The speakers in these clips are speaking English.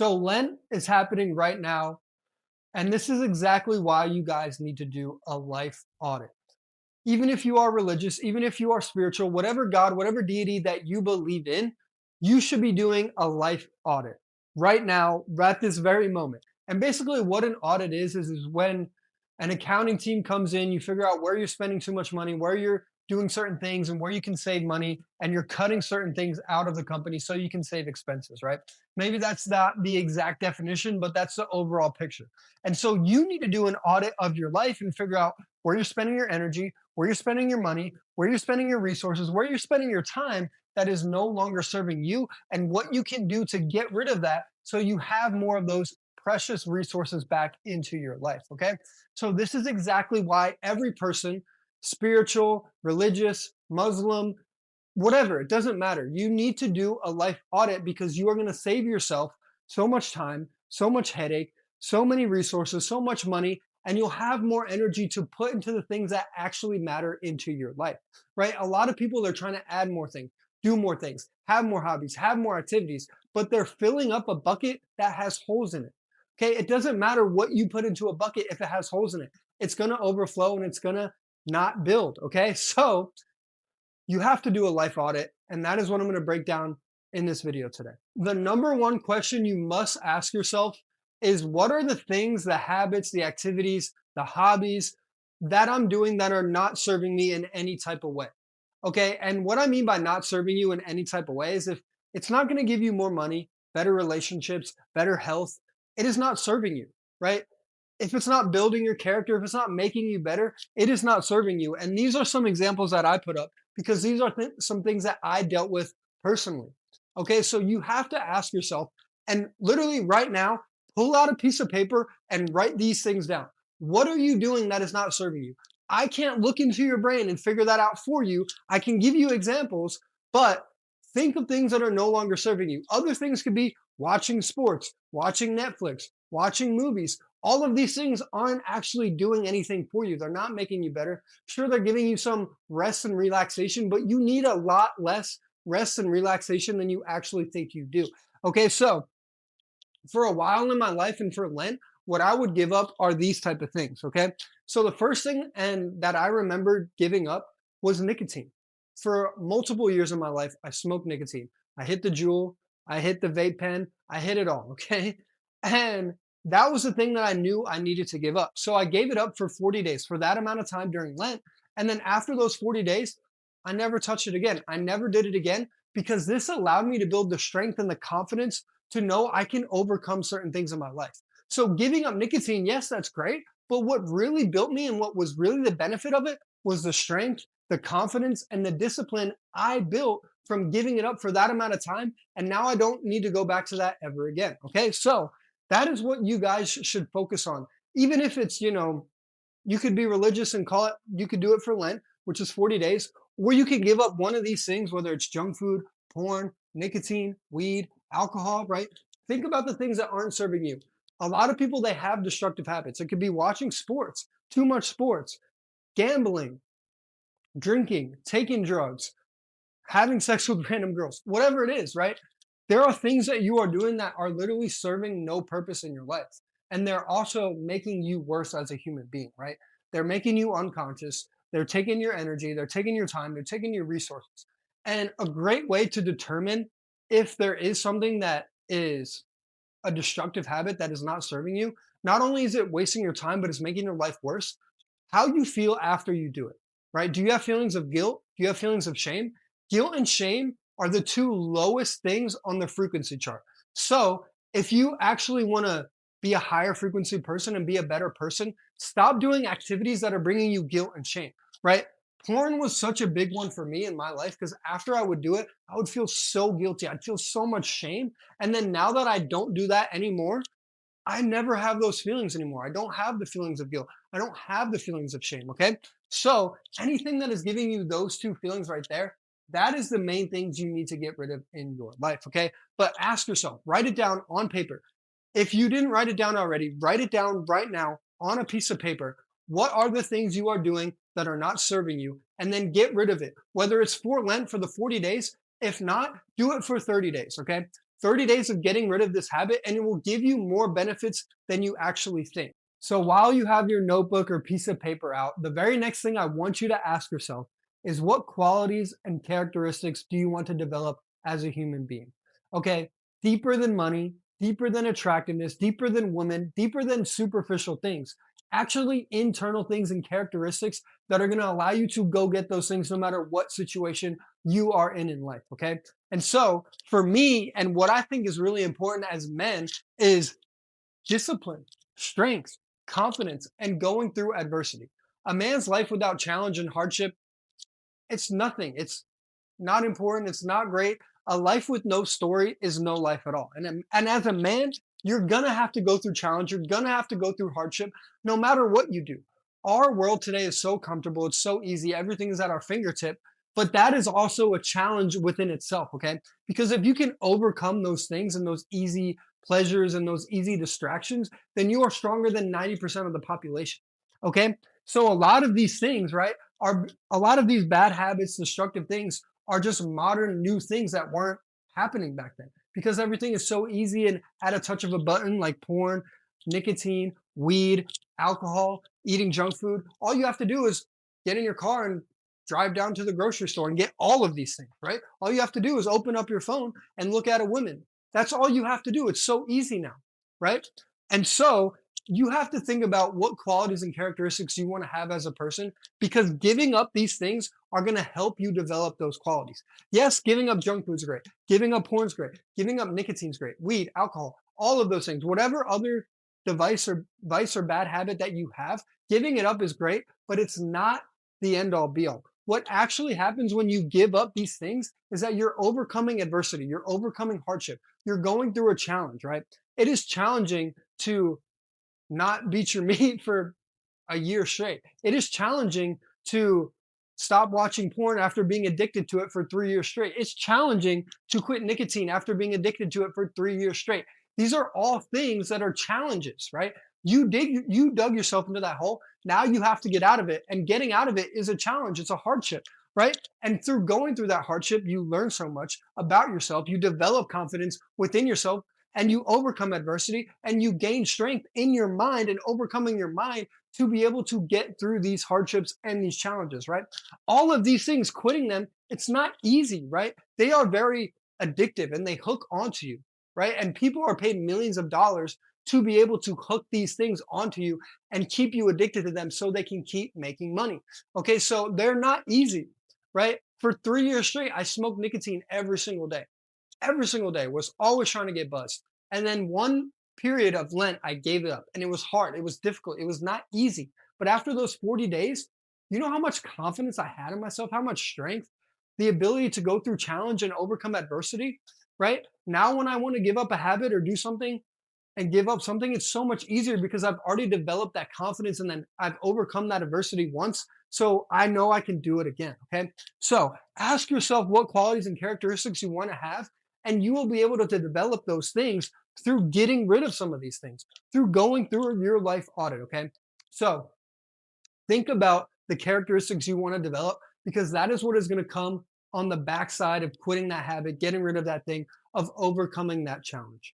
So Lent is happening right now, and this is exactly why you guys need to do a life audit. Even if you are religious, even if you are spiritual, whatever God, whatever deity that you believe in, you should be doing a life audit right now, right this very moment. And basically, what an audit is when an accounting team comes in, you figure out where you're spending too much money, where you're doing certain things, and where you can save money, and you're cutting certain things out of the company so you can save expenses, right? Maybe that's not the exact definition, but that's the overall picture. And so you need to do an audit of your life and figure out where you're spending your energy, where you're spending your money, where you're spending your resources, where you're spending your time that is no longer serving you, and what you can do to get rid of that so you have more of those precious resources back into your life. Okay. So, this is exactly why every person, spiritual, religious, Muslim, whatever, it doesn't matter. You need to do a life audit because you are going to save yourself so much time, so much headache, so many resources, so much money, and you'll have more energy to put into the things that actually matter into your life, right? A lot of people are trying to add more things, do more things, have more hobbies, have more activities, but they're filling up a bucket that has holes in it. Okay. It doesn't matter what you put into a bucket if it has holes in it, it's going to overflow and it's going to not build. Okay. So, you have to do a life audit, and that is what I'm going to break down in this video today. The number one question you must ask yourself is, what are the things, the habits, the activities, the hobbies that I'm doing that are not serving me in any type of way? Okay. And what I mean by not serving you in any type of way is if it's not going to give you more money, better relationships, better health, it is not serving you, right? If it's not building your character, if it's not making you better, it is not serving you. And these are some examples that I put up because these are some things that I dealt with personally. Okay, so you have to ask yourself, and literally right now, pull out a piece of paper and write these things down. What are you doing that is not serving you? I can't look into your brain and figure that out for you. I can give you examples, but think of things that are no longer serving you. Other things could be watching sports, watching Netflix, watching movies. All of these things aren't actually doing anything for you. They're not making you better. Sure, they're giving you some rest and relaxation, but you need a lot less rest and relaxation than you actually think you do. Okay, so for a while in my life and for Lent, what I would give up are these type of things. Okay, so the first thing and that I remember giving up was nicotine. For multiple years of my life, I smoked nicotine. I hit the jewel, I hit the vape pen, I hit it all. Okay, and that was the thing that I knew I needed to give up. So I gave it up for 40 days for that amount of time during Lent. And then after those 40 days, I never touched it again. I never did it again because this allowed me to build the strength and the confidence to know I can overcome certain things in my life. So giving up nicotine, yes, that's great. But what really built me and what was really the benefit of it was the strength, the confidence, and the discipline I built from giving it up for that amount of time. And now I don't need to go back to that ever again. Okay. So that is what you guys should focus on. Even if it's, you could be religious and call it, you could do it for Lent, which is 40 days, or you could give up one of these things, whether it's junk food, porn, nicotine, weed, alcohol, right? Think about the things that aren't serving you. A lot of people, they have destructive habits. It could be watching sports, too much sports, gambling, drinking, taking drugs, having sex with random girls, whatever it is, right? There are things that you are doing that are literally serving no purpose in your life. And they're also making you worse as a human being, right? They're making you unconscious. They're taking your energy. They're taking your time. They're taking your resources. And a great way to determine if there is something that is a destructive habit that is not serving you, not only is it wasting your time, but it's making your life worse, how you feel after you do it, right? Do you have feelings of guilt? Do you have feelings of shame? Guilt and shame are the two lowest things on the frequency chart. So if you actually want to be a higher frequency person and be a better person, stop doing activities that are bringing you guilt and shame, right? Porn was such a big one for me in my life because after I would do it, I would feel so guilty. I'd feel so much shame. And then now that I don't do that anymore, I never have those feelings anymore. I don't have the feelings of guilt. I don't have the feelings of shame. Okay. So anything that is giving you those two feelings right there, that is the main things you need to get rid of in your life. Okay. But ask yourself, write it down on paper. If you didn't write it down already, write it down right now on a piece of paper. What are the things you are doing that are not serving you? And then get rid of it. Whether it's for Lent for the 40 days, if not, do it for 30 days. Okay. 30 days of getting rid of this habit, and it will give you more benefits than you actually think. So while you have your notebook or piece of paper out, the very next thing I want you to ask yourself is, what qualities and characteristics do you want to develop as a human being? Okay, deeper than money, deeper than attractiveness, deeper than women, deeper than superficial things. Actually, internal things and characteristics that are going to allow you to go get those things no matter what situation you are in life. Okay. And so for me, and what I think is really important as men, is discipline, strength, confidence, and going through adversity. A man's life without challenge and hardship, it's nothing. It's not important. It's not great. A life with no story is no life at all. And as a man, you're going to have to go through challenge. You're going to have to go through hardship no matter what you do. Our world today is so comfortable. It's so easy. Everything is at our fingertip. But that is also a challenge within itself, okay? Because if you can overcome those things and those easy pleasures and those easy distractions, then you are stronger than 90% of the population, okay? So a lot of these things, right, are a lot of these bad habits, destructive things are just modern new things that weren't happening back then, because everything is so easy and at a touch of a button, like porn, nicotine, weed, alcohol, eating junk food. All you have to do is get in your car and drive down to the grocery store and get all of these things, right? All you have to do is open up your phone and look at a woman. That's all you have to do. It's so easy now, right? And so you have to think about what qualities and characteristics you want to have as a person, because giving up these things are going to help you develop those qualities. Yes, giving up junk food is great. Giving up porn is great. Giving up nicotine is great. Weed, alcohol, all of those things. Whatever other device or vice or bad habit that you have, giving it up is great, but it's not the end all be all. What actually happens when you give up these things is that you're overcoming adversity, you're overcoming hardship, you're going through a challenge, right? It is challenging to not beat your meat for a year straight. It is challenging to stop watching porn after being addicted to it for 3 years straight. It's challenging to quit nicotine after being addicted to it for 3 years straight. These are all things that are challenges, right? You dug yourself into that hole. Now you have to get out of it. And getting out of it is a challenge. It's a hardship, right? And through going through that hardship, you learn so much about yourself. You develop confidence within yourself, and you overcome adversity, and you gain strength in your mind and overcoming your mind to be able to get through these hardships and these challenges, right? All of these things, quitting them, it's not easy, right? They are very addictive and they hook onto you, right? And people are paid millions of dollars to be able to hook these things onto you and keep you addicted to them so they can keep making money. Okay, so they're not easy, right? For 3 years straight, I smoked nicotine every single day, was always trying to get buzzed. And then one period of Lent, I gave it up, and it was hard. It was difficult. It was not easy. But after those 40 days, you know how much confidence I had in myself, how much strength, the ability to go through challenge and overcome adversity, right? Now, when I want to give up a habit or do something and give up something, it's so much easier because I've already developed that confidence and then I've overcome that adversity once. So I know I can do it again. Okay. So ask yourself what qualities and characteristics you want to have, and you will be able to develop those things through getting rid of some of these things, through going through your life audit. Okay. So think about the characteristics you want to develop, because that is what is going to come on the backside of quitting that habit, getting rid of that thing, of overcoming that challenge.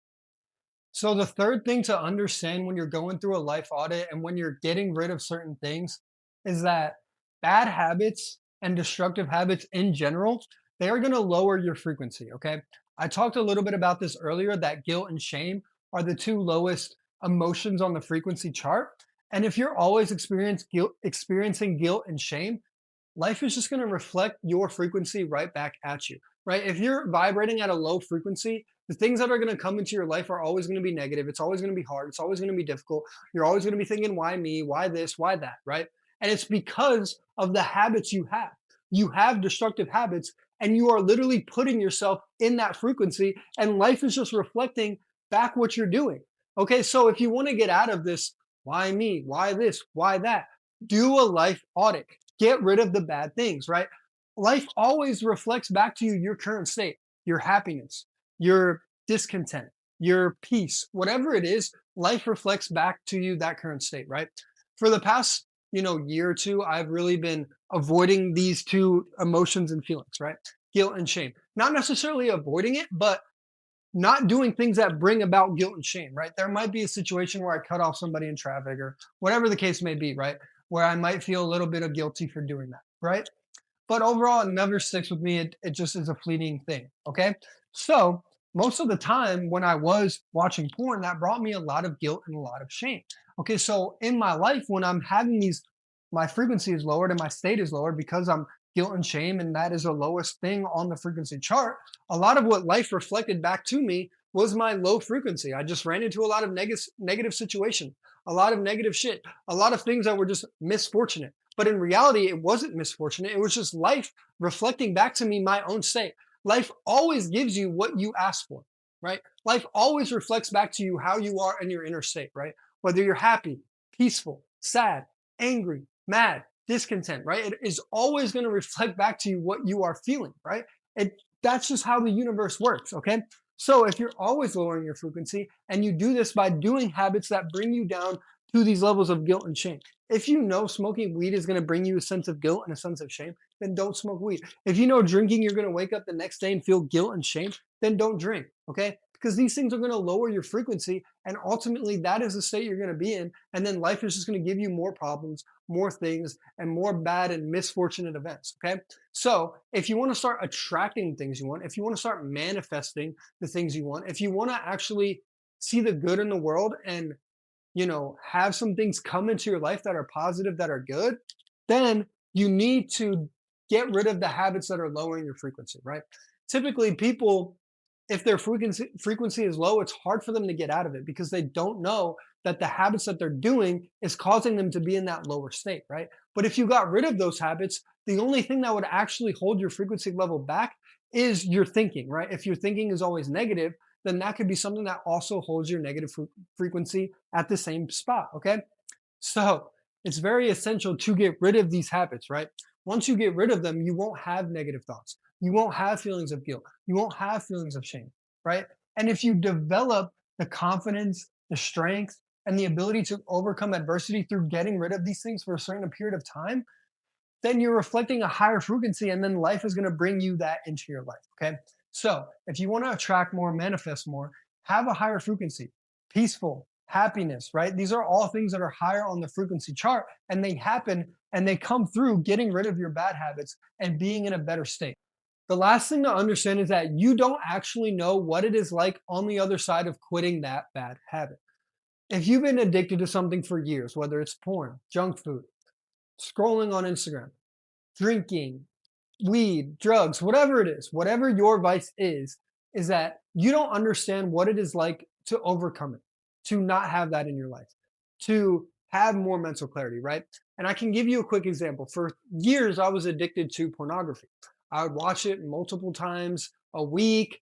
So the third thing to understand when you're going through a life audit and when you're getting rid of certain things is that bad habits and destructive habits in general, they are going to lower your frequency, okay? I talked a little bit about this earlier, that guilt and shame are the two lowest emotions on the frequency chart. And if you're always experiencing guilt and shame, life is just going to reflect your frequency right back at you, right? If you're vibrating at a low frequency, the things that are going to come into your life are always going to be negative. It's always going to be hard. It's always going to be difficult. You're always going to be thinking, why me? Why this? Why that? Right? And it's because of the habits you have. You have destructive habits, and you are literally putting yourself in that frequency, and life is just reflecting back what you're doing. Okay, so if you want to get out of this, why me? Why this? Why that? Do a life audit. Get rid of the bad things, right? Life always reflects back to you your current state, your happiness, your discontent, your peace, whatever it is, life reflects back to you that current state, right? For the past, year or two, I've really been avoiding these two emotions and feelings, right? Guilt and shame. Not necessarily avoiding it, but not doing things that bring about guilt and shame, right? There might be a situation where I cut off somebody in traffic or whatever the case may be, right? Where I might feel a little bit of guilty for doing that, right? But overall, it never sticks with me. It just is a fleeting thing. Okay. So most of the time when I was watching porn, that brought me a lot of guilt and a lot of shame. Okay. So in my life, when I'm having these, my frequency is lowered and my state is lowered because I'm guilt and shame, and that is the lowest thing on the frequency chart. A lot of what life reflected back to me was my low frequency. I just ran into a lot of negative situations, a lot of negative shit, a lot of things that were just misfortunate. But in reality, it wasn't misfortunate. It was just life reflecting back to me my own state. Life always gives you what you ask for, right? Life always reflects back to you how you are in your inner state, right? Whether you're happy, peaceful, sad, angry, mad, discontent, right? It is always going to reflect back to you what you are feeling, right? That's just how the universe works, okay? So if you're always lowering your frequency and you do this by doing habits that bring you down to these levels of guilt and shame. If you know smoking weed is going to bring you a sense of guilt and a sense of shame, then don't smoke weed. If you know drinking, you're going to wake up the next day and feel guilt and shame, then don't drink, okay? Because these things are going to lower your frequency. And ultimately, that is the state you're going to be in. And then life is just going to give you more problems, more things, and more bad and misfortunate events, okay? So if you want to start attracting things you want, if you want to start manifesting the things you want, if you want to actually see the good in the world and have some things come into your life that are positive, that are good, then you need to get rid of the habits that are lowering your frequency, right? Typically, people, if their frequency is low, it's hard for them to get out of it because they don't know that the habits that they're doing is causing them to be in that lower state, right? But if you got rid of those habits, the only thing that would actually hold your frequency level back is your thinking, right? If your thinking is always negative, then that could be something that also holds your negative frequency at the same spot. Okay. So it's very essential to get rid of these habits, right? Once you get rid of them, you won't have negative thoughts. You won't have feelings of guilt. You won't have feelings of shame, right? And if you develop the confidence, the strength, and the ability to overcome adversity through getting rid of these things for a certain period of time, then you're reflecting a higher frequency, and then life is going to bring you that into your life. Okay. So if you want to attract more, manifest more, have a higher frequency, peaceful, happiness, right? These are all things that are higher on the frequency chart, and they happen and they come through getting rid of your bad habits and being in a better state. The last thing to understand is that you don't actually know what it is like on the other side of quitting that bad habit. If you've been addicted to something for years, whether it's porn, junk food, scrolling on Instagram, drinking, weed, drugs, whatever it is, whatever your vice is that you don't understand what it is like to overcome it, to not have that in your life, to have more mental clarity, right? And I can give you a quick example. For years, I was addicted to pornography. I would watch it multiple times a week,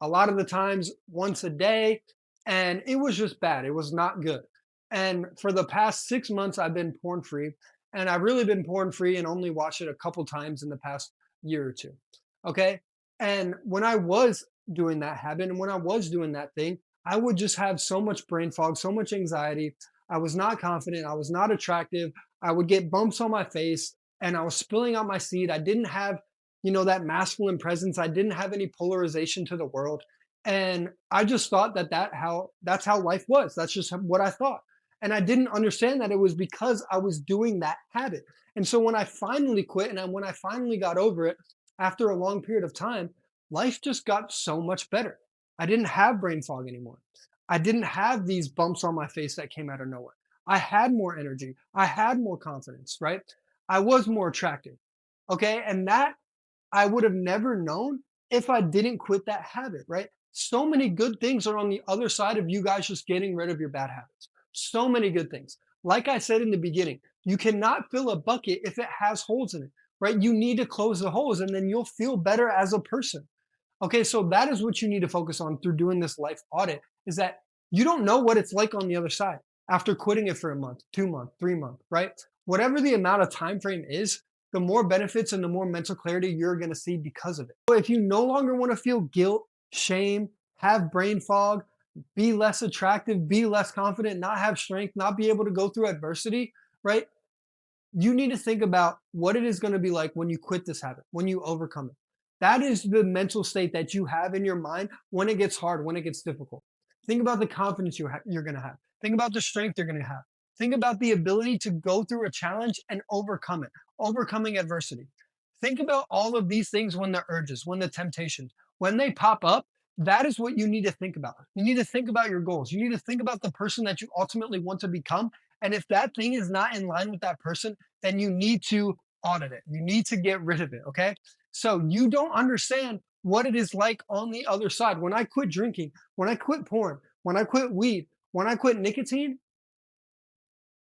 a lot of the times once a day, and it was just bad. It was not good. And for the past 6 months, I've been porn free, and I've really been porn free and only watched it a couple times in the past year or two. Okay. And when I was doing that habit and when I was doing that thing, I would just have so much brain fog, so much anxiety. I was not confident. I was not attractive. I would get bumps on my face and I was spilling out my seed. I didn't have, that masculine presence. I didn't have any polarization to the world. And I just thought that's how life was. That's just what I thought. And I didn't understand that it was because I was doing that habit. And so when I finally quit and when I finally got over it after a long period of time, life just got so much better. I didn't have brain fog anymore. I didn't have these bumps on my face that came out of nowhere. I had more energy. I had more confidence, right? I was more attractive. Okay. And that I would have never known if I didn't quit that habit, right? So many good things are on the other side of you guys just getting rid of your bad habits. So many good things. Like I said in the beginning, you cannot fill a bucket if it has holes in it, right? You need to close the holes and then you'll feel better as a person. Okay, so that is what you need to focus on through doing this life audit is that you don't know what it's like on the other side after quitting it for a month, 2 months, 3 months, right? Whatever the amount of time frame is, the more benefits and the more mental clarity you're going to see because of it. So if you no longer want to feel guilt, shame, have brain fog, be less attractive, be less confident, not have strength, not be able to go through adversity, right? You need to think about what it is going to be like when you quit this habit, when you overcome it. That is the mental state that you have in your mind when it gets hard, when it gets difficult. Think about the confidence you're going to have. Think about the strength you're going to have. Think about the ability to go through a challenge and overcome it, overcoming adversity. Think about all of these things when the urges, when the temptations, when they pop up. That is what you need to think about. You need to think about your goals. You need to think about the person that you ultimately want to become. And if that thing is not in line with that person, then you need to audit it. You need to get rid of it. Okay. So you don't understand what it is like on the other side. When I quit drinking, when I quit porn, when I quit weed, when I quit nicotine,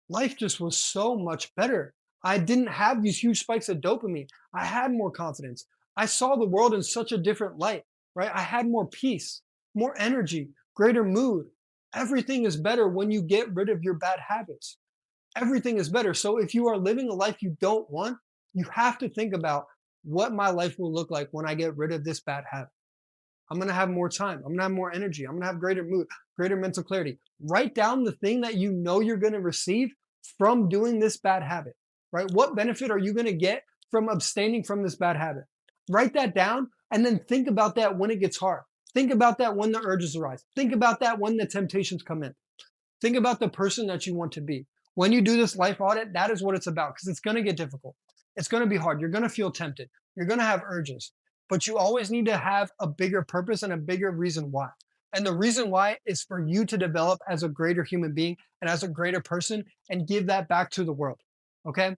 life just was so much better. I didn't have these huge spikes of dopamine. I had more confidence. I saw the world in such a different light, right? I had more peace, more energy, greater mood. Everything is better when you get rid of your bad habits. Everything is better. So if you are living a life you don't want, you have to think about what my life will look like when I get rid of this bad habit. I'm going to have more time. I'm going to have more energy. I'm going to have greater mood, greater mental clarity. Write down the thing that you know you're going to receive from doing this bad habit, right? What benefit are you going to get from abstaining from this bad habit? Write that down and then think about that when it gets hard. Think about that when the urges arise. Think about that when the temptations come in. Think about the person that you want to be. When you do this life audit, that is what it's about because it's going to get difficult. It's going to be hard. You're going to feel tempted. You're going to have urges, but you always need to have a bigger purpose and a bigger reason why. And the reason why is for you to develop as a greater human being and as a greater person and give that back to the world. Okay.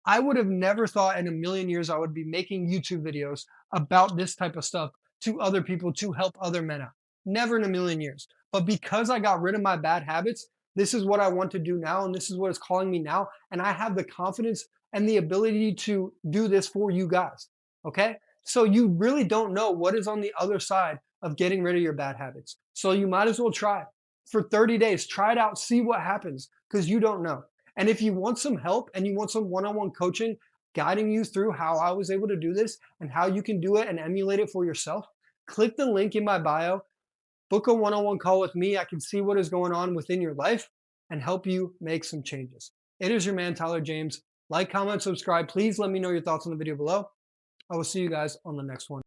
I would have never thought in a million years I would be making YouTube videos about this type of stuff to other people to help other men out. Never in a million years. But because I got rid of my bad habits, this is what I want to do now. And this is what is calling me now. And I have the confidence and the ability to do this for you guys. Okay. So you really don't know what is on the other side of getting rid of your bad habits. So you might as well try for 30 days. Try it out, see what happens because you don't know. And if you want some help and you want some one-on-one coaching guiding you through how I was able to do this and how you can do it and emulate it for yourself, click the link in my bio, book a one-on-one call with me. I can see what is going on within your life and help you make some changes. It is your man, Tyler James. Like, comment, subscribe. Please let me know your thoughts on the video below. I will see you guys on the next one.